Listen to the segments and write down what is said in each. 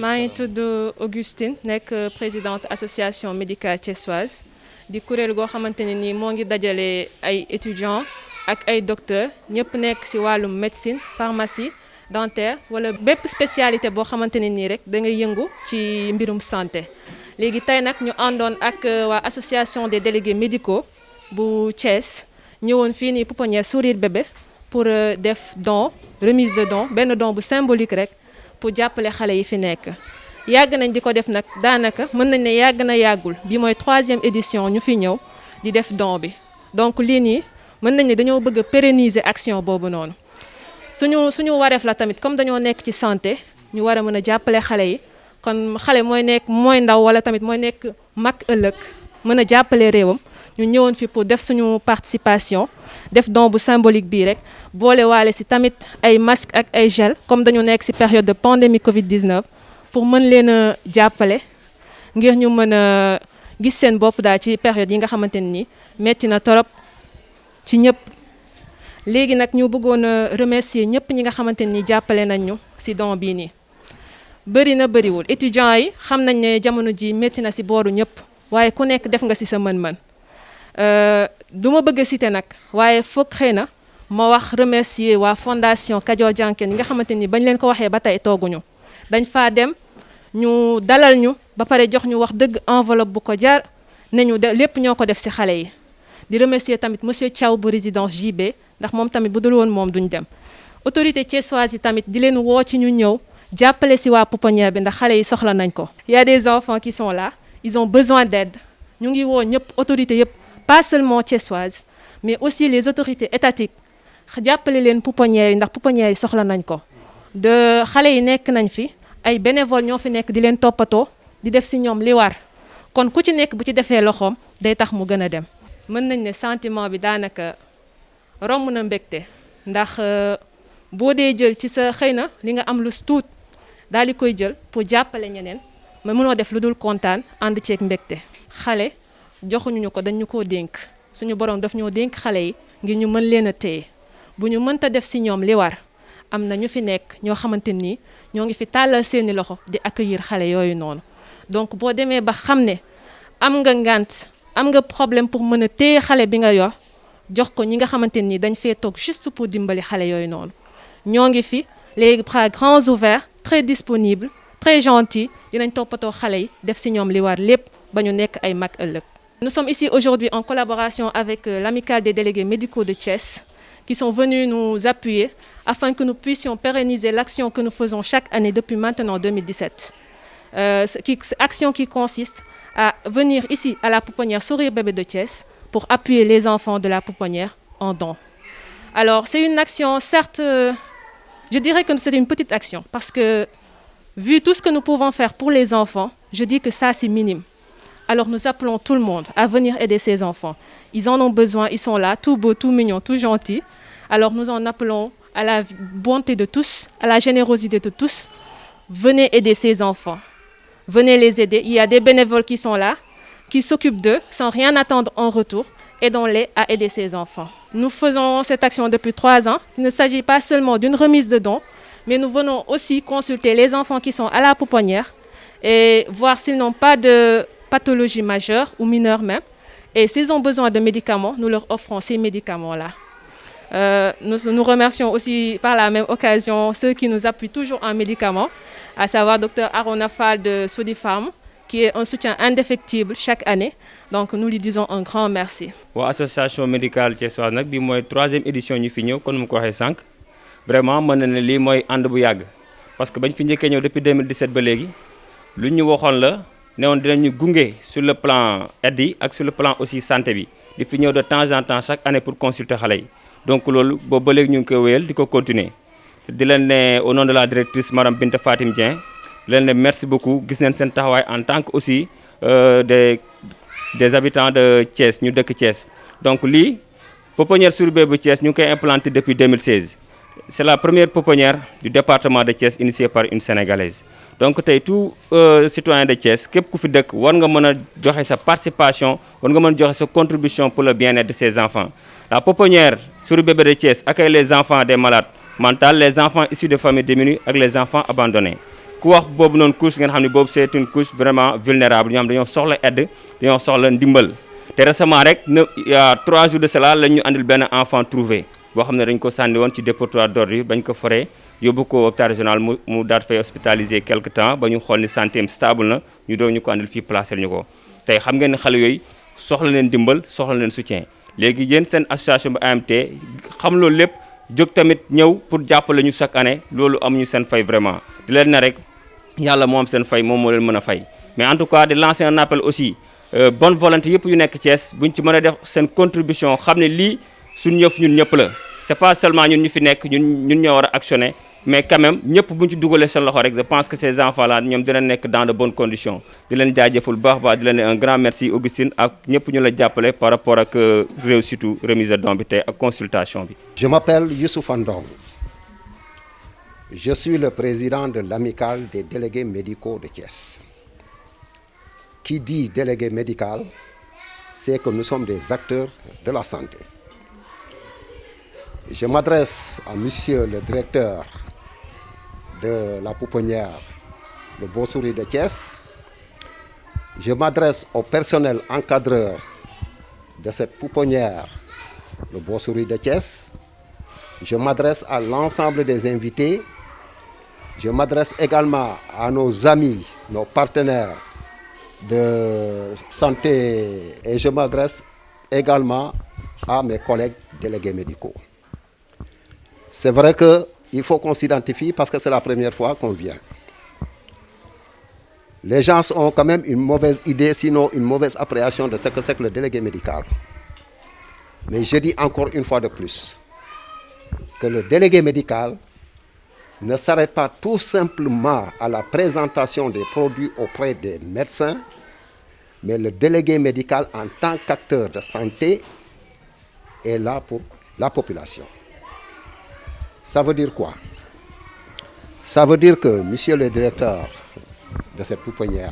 maa ngi tudd Augustine nekk présidente association médicale thiessoise di kuréel goo xamante ne nii moo ngi dajale ay étudiants ak ay docteurs ñëpp nekk ci wàllum médecine pharmacie dentaire wala bépp spécialité boo xamante ne nii rek da ngay yëngu ci mbirum santé. léegi tey nag ñu àndoon ak waa association des délégués médicaux bu Thiès ñëwoon fii nii pouponnière Sourire Bébé pour def don remise de don benn don bu symbolique rek pour jàppale xale yi fi nekk. yàgg nañ di ko def nag daanaka mën nañ ne yàgg na yàggul bi mooy 3e édition ñu fi ñëw di def don bi donc lii nii mën nañ ne dañoo bëgg a pérenniser action boobu noonu suñu wareef la tamit comme dañoo nekk ci santé ñu war a mën a jàppale xale yi kon xale mooy ndaw wala tamit mooy nekk mag ëllëg mën a jàppale réewam ñu ñëwoon fi pour def suñu participation def don bu symbolique bii rek boole waale ci tamit ay masque ak ay gel comme dañu nekk ci période de pandémie Covid-19 pour mën leen a jàppale ngir ñu mën a gis seen bopp daal ci période yi nga xamante ne nii metti na torop ci ñëpp. léegi nag ñu bëggoon a remercier ñëpp ñi nga xamante ni jàppale nañ ñu ci don bii nii bëri na bëriwul étudiants yi xam nañ ne jamono ji metti na ci booru ñëpp waaye ku nekk def nga ci sa mën-mën du ma bëgg a citer nag waaye foog xëy na ma wax remercier waa fondation Kajoor Jànken yi nga xamante ni bañ leen ko waxee ba tey tooguñu dañ faa dem ñu dalal ñu ba pare jox ñu wax dëgg enveloppe bu ko jar ne ñu lépp ñoo ko def ci xale yi di remercier tamit monsieur Thiaw bu résidence JB ndax moom tamit bu dul woon moom duñ dem autorité thiessoise yi tamit di leen woo ci ñu ñëw jàppale ci waa pouponnière bi ndax xale yi soxla nañ ko. Il y a des enfants qui sont là ils ont besoin d'aide ñu ngi woo ñëpp autorité yëpp pas seulement thiessoise mais aussi les autorités étatiques jàppale leen pouponnière yi ndax pouponnière yi soxla nañ ko. de xale yi nekk nañ fi ay bénévoles ñoo fi nekk di leen toppatoo di def ci ñoom li war kon ku ci nekk bu ci defee loxoom day tax mu gën a dem. mën nañ ne sentiment bi daanaka romb na mbégte ndax boo dee jël ci sa xëy na li nga am lu tuut daal di koy jël pour jàppale ñeneen mais mënoo def lu dul kontaan ànd ceeg mbégte. xale joxuñu ñu ko dañ ñu koo dénk suñu borom daf ñoo dénk xale yi ngir ñu mën leen a téye bu ñu mënta def ci ñoom li war am na ñu fi nekk ñoo xamante ni ñoo ngi fi tàllal seeni loxo di accueillir xale yooyu noonu donc boo demee ba xam ne am nga ngànt am nga problème pour mën a téye xale bi nga yor jox ko ñi nga xamante ni dañ fee toog juste pour dimbali xale yooyu noonu ñoo ngi fi les bras grands ouverts très disponibles très gentils dinañ toppatoo xale yi def ci ñoom li war lépp ba ñu nekk ay mag ëllëg. Nous sommes ici aujourd'hui en collaboration avec l'amicale des délégués médicaux de Thiès qui sont venus nous appuyer afin que nous puissions pérenniser l'action que nous faisons chaque année depuis maintenant 2017. Action qui consiste à venir ici à la pouponnière Sourire Bébé de Thiès pour appuyer les enfants de la pouponnière en dons. Alors c'est une action, certes, je dirais que c'est une petite action parce que vu tout ce que nous pouvons faire pour les enfants, je dis que ça c'est minime. Alors nous appelons tout le monde à venir aider ces enfants. Ils en ont besoin, ils sont là, tout beaux, tout mignons, tout gentils. Alors nous en appelons à la bonté de tous, à la générosité de tous. Venez aider ces enfants. Venez les aider. Il y a des bénévoles qui sont là, qui s'occupent d'eux sans rien attendre en retour. Aidons-les à aider ces enfants. Nous faisons cette action depuis 3 ans. Il ne s'agit pas seulement d'une remise de dons, mais nous venons aussi consulter les enfants qui sont à la pouponnière et voir s'ils n'ont pas de pathologie majeure ou mineure même. Et s'ils ont besoin de médicaments, nous leur offrons ces médicaments-là. Nous remercions aussi par la même occasion ceux qui nous appuient toujours en médicaments, à savoir Dr Arona Fall de Sodifarm, qui est un soutien indéfectible chaque année. Donc nous lui disons un grand merci. Wa association médicale thiessoise nag bi mooy 3e édition ñu fi ñëw kon mu ko waxee sànq vraiment mën na ne lii mooy ànd bu yàgg parce que bañ fi njëkkee ñëw depuis 2017 ba léegi lu ñu waxoon la ne woon dinañu gunge sur le plan aide yi ak sur le plan aussi santé bi di fi ñëw de temps en temps chaque année pour consulter xale yi donc loolu boobu ba léegi ñu ngi koy wéyal di ko continuer di leen ne au nom de la directrice madame Binta Fatim Dieng di leen ne merci beaucoup gis nañ seen taxawaay en tant que aussi des habitants de Thiès ñu dëkk Thiès donc lii pouponnière Sourire Bébé bu Thiès ñu ngi koy implanté depuis 2016 c'est la première pouponnière du département de Thiès initiée par une sénégalaise donc tey tout citoyen de Thiès képp ku fi dëkk war nga mën a joxe sa participation war nga mën a joxe sa contribution pour le bien-être de ces enfants. La pouponnière Sourire Bébé de Thiès accueille les enfants des malades mentaux, les enfants issus de familles démunies ak les enfants abandonnés. ku wax boobu noonu couche ngeen xam ne boobu c'est une couche vraiment vulnérable ñoo xam dañoo soxla aide dañoo soxla ndimbal te récemment rek il y a 3 jours de cela la ñu andil benn enfant trouvé boo xam ne dañ ko sànni woon ci dépotoir d'ordures bañ ko foree yóbbu ko hôpital régional mu daat fay hospitalisé quelque temps ba ñu xool ni santé am stable na ñu doog ñu ko andil fii placé ñu ko tey xam ngeen ne xale yooyu soxla leen dimbal soxla leen soutien léegi yéen seen association bi AMT xam loolu lépp jóg tamit ñëw pour jàppale ñu chaque année loolu am ñu seen fay vraiment di leen ne rek yàlla moo am seen fay moom moo leen mën a fay mais en tout cas di lancer un appel aussi bonne volonté yëpp yu nekk Thiès buñ ci mën a def seen contribution xam ne lii suñu yëf ñun ñëpp la c'est pas seulement ñun ñu fi nekk ñun ñoo war a actionner mais quand même ñëpp buñ ci dugalee seen loxo rek je pense que ces enfants là ñoom dina nekk dans de bonnes conditions di leen jaajëful baax baax di leen ne un grand merci Augustine ak ñëpp ñu la jàppale par rapport ak réussite remise de don bi tey ak consultation bi. Je m'appelle Youssouf Ndong. Je suis le président de l'amicale des délégués médicaux de Thiès. Qui dit délégué médical, c'est que nous sommes des acteurs de la santé. Je m'adresse à monsieur le directeur de la pouponnière, le Bossouri de Thiès. Je m'adresse au personnel encadreur de cette pouponnière, le Bossouri de Thiès. Je m'adresse à l'ensemble des invités. Je m'adresse également à nos amis, nos partenaires de santé et je m'adresse également à mes collègues délégués médicaux. C'est vrai qu'il faut qu'on s'identifie parce que c'est la première fois qu'on vient. Les gens ont quand même une mauvaise idée, sinon une mauvaise appréhension de ce que c'est que le délégué médical. Mais je dis encore une fois de plus que le délégué médical ne s'arrête pas tout simplement à la présentation des produits auprès des médecins, mais le délégué médical en tant qu'acteur de santé est là pour la population. Ça veut dire quoi? Ça veut dire que, monsieur le directeur de cette pouponnière,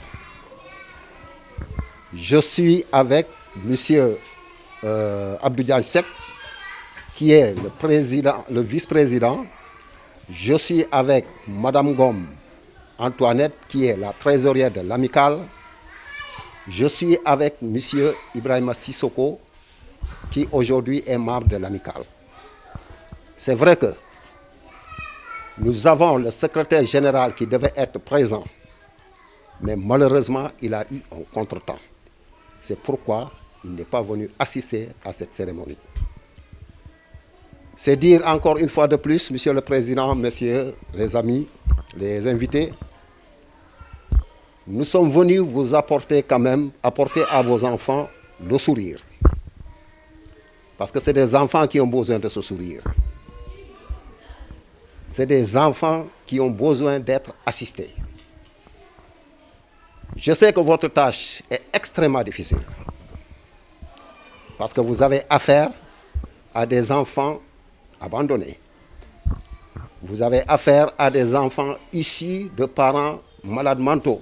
je suis avec monsieur Abdou Diagne Seck, qui est le président, le vice-président. Je suis avec madame Gom Antoinette, qui est la trésorière de l'amicale. Je suis avec monsieur Ibrahima Sissoko, qui aujourd'hui est membre de l'amicale. C'est vrai que nous avons le secrétaire général qui devait être présent, mais malheureusement, il a eu un contretemps. C'est pourquoi il n'est pas venu assister à cette cérémonie. C'est dire encore une fois de plus, monsieur le président, messieurs les amis, les invités, nous sommes venus vous apporter quand même, apporter à vos enfants le sourire. Parce que c'est des enfants qui ont besoin de ce sourire. C'est des enfants qui ont besoin d'être assistés. Je sais que votre tâche est extrêmement difficile. Parce que vous avez affaire à des enfants abandonnés. Vous avez affaire à des enfants issus de parents malades mentaux.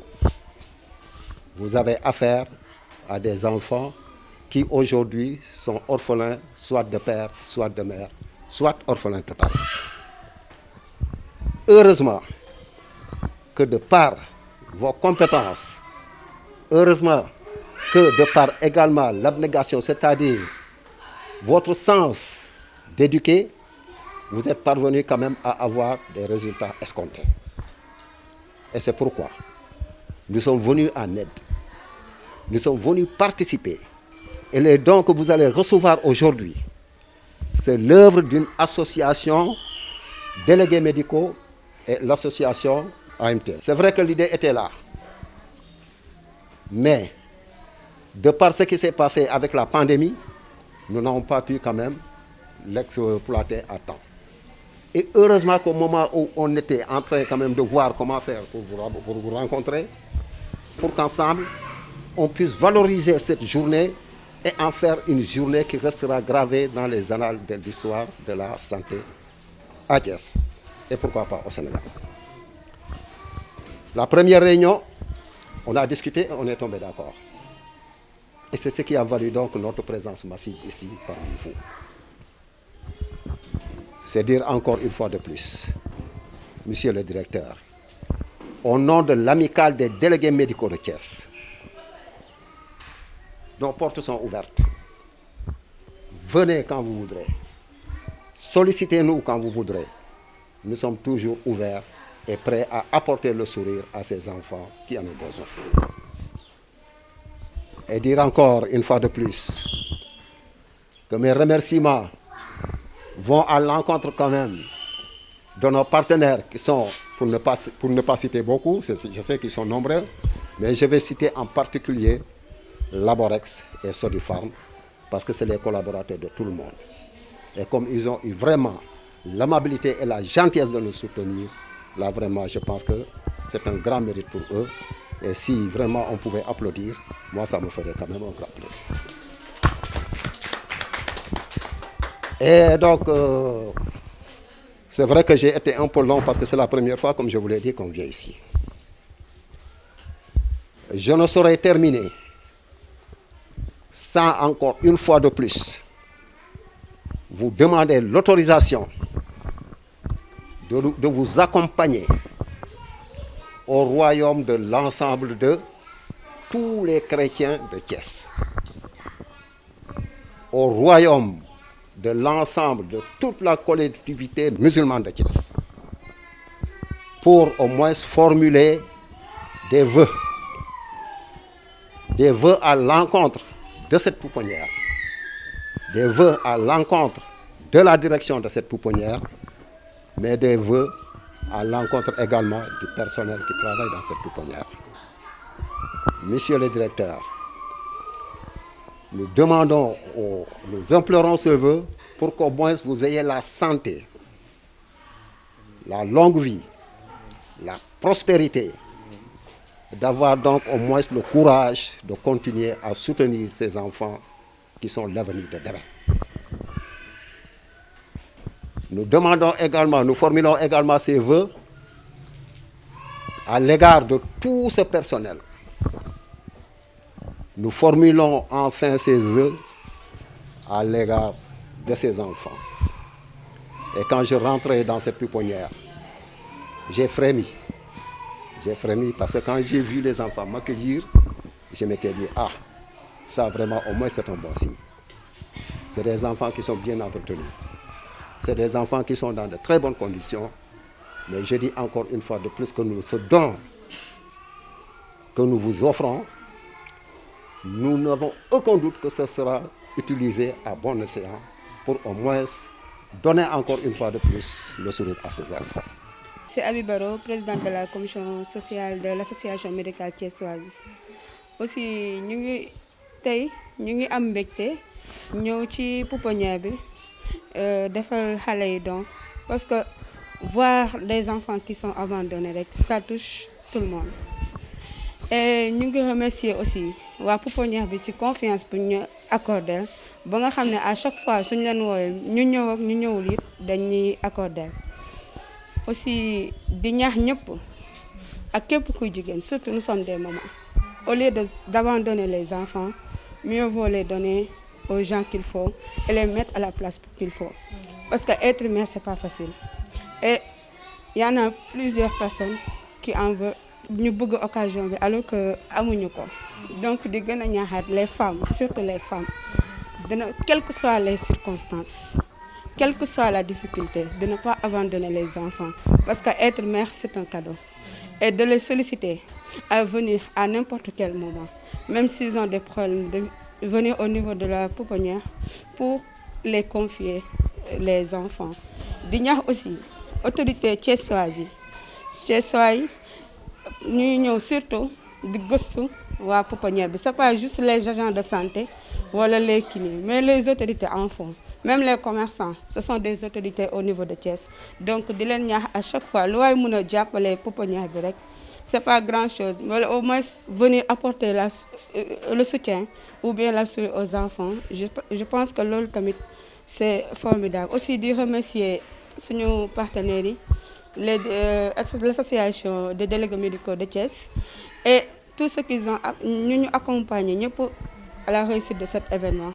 Vous avez affaire à des enfants qui aujourd'hui sont orphelins, soit de père, soit de mère, soit orphelins total. Heureusement que de par vos compétences, heureusement que de par également l'abnégation, c'est-à-dire votre sens d'éduquer, vous êtes parvenu quand même à avoir des résultats escomptés. Et c'est pourquoi nous sommes venus en aide. Nous sommes venus participer. Et les dons que vous allez recevoir aujourd'hui, c'est l'œuvre d'une association délégués médicaux et l'association AMT. C'est vrai que l'idée était là. Mais, de par ce qui s'est passé avec la pandémie, nous n'avons pas pu quand même l'exploiter à temps. Et heureusement qu'au moment où on était en train quand même de voir comment faire pour vous rencontrer, pour qu'ensemble, on puisse valoriser cette journée et en faire une journée qui restera gravée dans les annales de l'histoire de la santé à Thiès. Et pourquoi pas au Sénégal. La première réunion, on a discuté et on est tombé d'accord. Et c'est ce qui a valu donc notre présence massive ici parmi vous. C'est dire encore une fois de plus, monsieur le directeur, au nom de l'amicale des délégués médicaux de Thiès. Nos portes sont ouvertes. Venez quand vous voudrez. Sollicitez-nous quand vous voudrez. Nous sommes toujours ouverts et prêts à apporter le sourire à ces enfants qui en ont besoin. Et dire encore une fois de plus que mes remerciements vont à l'encontre quand même de nos partenaires qui sont, pour ne pas citer beaucoup, je sais qu'ils sont nombreux, mais je vais citer en particulier Laborex et Sodifarm, parce que c'est les collaborateurs de tout le monde. Et comme ils ont eu vraiment l'amabilité et la gentillesse de nous soutenir, là vraiment je pense que c'est un grand mérite pour eux. Et si vraiment on pouvait applaudir, moi ça me ferait quand même un grand plaisir. Et donc, c'est vrai que j'ai été un peu long parce que c'est la première fois, comme je vous l'ai dit, qu'on vient ici. Je ne saurais terminer sans encore une fois de plus vous demander l'autorisation de vous accompagner au royaume de l'ensemble de tous les chrétiens de Thiès, au royaume de l'ensemble de toute la collectivité musulmane de Thiès, pour au moins formuler des vœux à l'encontre de cette pouponnière, des vœux à l'encontre de la direction de cette pouponnière, mais des vœux à l'encontre également du personnel qui travaille dans cette pouponnière. Monsieur le directeur, nous demandons, nous implorons ce vœu pour qu'au moins vous ayez la santé, la longue vie, la prospérité, d'avoir donc au moins le courage de continuer à soutenir ces enfants qui sont l'avenir de demain. Nous demandons également, nous formulons également ces vœux à l'égard de tout ce personnel. Nous formulons enfin ces vœux à l'égard de ces enfants. Et quand je rentrais dans cette pouponnière, j'ai frémi. J'ai frémi parce que quand j'ai vu les enfants m'accueillir, je m'étais dit, ah, ça vraiment au moins c'est un bon signe. C'est des enfants qui sont bien entretenus. C'est des enfants qui sont dans de très bonnes conditions. Mais je dis encore une fois de plus que ce don que nous vous offrons, nous n'avons aucun doute que ce sera utilisé à bon escient pour au moins donner encore une fois de plus le sourire à ces enfants. C'est Abi Baro, présidente de la commission sociale de l'association médicale thiessoise. Aussi, nous avons am mbégte ñëw ci pouponnière bi defal xale yi don parce que voir des enfants qui sont abandonnés ça touche tout le monde. Et nous remercions aussi la pouponnière bi ci confiance pour ñu accorder ba nga xam ne à chaque fois suñu leen woowee ñu ñëw ak ñu ñëwul it dañuy accorder. Aussi di ñaax ñëpp ak képp kuy jigéen surtout nous sommes des mamans au lieu d'abandonner les enfants mieux vaut les donner aux gens qu'il faut et les mettre à la place qu'il faut parce que être mère c'est pas facile et il y en a plusieurs personnes qui en veulent ñu bëgg occasion bi alors que amuñu ko donc di gën a ñaaxaat les femmes surtout les femmes quelles que soient les circonstances, quelle que soit la difficulté, de ne pas abandonner les enfants. Parce qu'être mère, c'est un cadeau. Et de les solliciter à venir à n'importe quel moment, même s'ils ont des problèmes, de venir au niveau de la pouponnière pour les confier, les enfants. D'ignorer aussi, autorité thiessoise, nous surtout de gossu wa pouponnière. Ce n'est pas juste les agents de santé ou les kinés, mais les autorités en font. Même les commerçants, ce sont des autorités au niveau de Thiès. Donc, à chaque fois, les pouponnières, ce n'est pas grand-chose. Mais au moins, venir apporter le soutien ou bien la soutien aux enfants, je pense que c'est formidable. Aussi, de remercier nos partenaires, l'association des délégués médicaux de Thiès et tous ceux qui nous accompagnent à la réussite de cet événement.